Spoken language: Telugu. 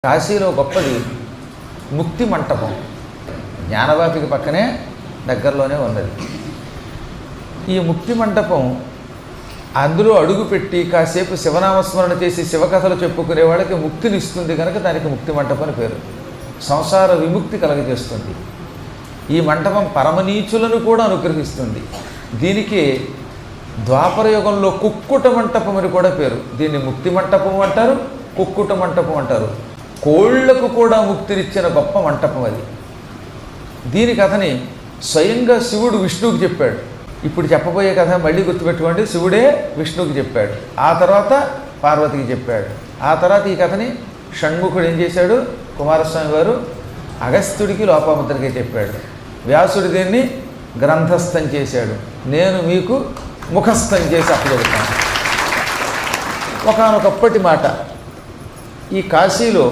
కాశీలో గొప్పది ముక్తి మంటపం. జ్ఞానవాపికి పక్కనే దగ్గరలోనే ఉన్నది ఈ ముక్తి మంటపం. అందులో అడుగుపెట్టి కాసేపు శివనామస్మరణ చేసి శివకథలు చెప్పుకునే వాళ్ళకి ముక్తినిస్తుంది కనుక దానికి ముక్తి మంటపం అని పేరు. సంసార విముక్తి కలగజేస్తుంది. ఈ మంటపం పరమనీచులను కూడా అనుగ్రహిస్తుంది. దీనికి ద్వాపర యుగంలో కుక్కుట మంటపం అని కూడా పేరు. దీన్ని ముక్తి మంటపం అంటారు, కుక్కుట మంటపం అంటారు. కోళ్లకు కూడా ముక్తినిచ్చిన గొప్ప మంటపం అది. దీని కథని స్వయంగా శివుడు విష్ణువుకి చెప్పాడు. ఇప్పుడు చెప్పబోయే కథ మళ్ళీ గుర్తుపెట్టుకోండి. శివుడే విష్ణువుకి చెప్పాడు, ఆ తర్వాత పార్వతికి చెప్పాడు. ఆ తర్వాత ఈ కథని షణ్ముఖుడు ఏం చేశాడు, కుమారస్వామి వారు అగస్త్యుడికి లోపాముద్రకే చెప్పాడు. వ్యాసుడు దీన్ని గ్రంథస్థం చేశాడు. నేను మీకు ముఖస్థం చేసి అప్పచెబుతాను. ఒకానొకప్పటి మాట, ఈ కాశీలో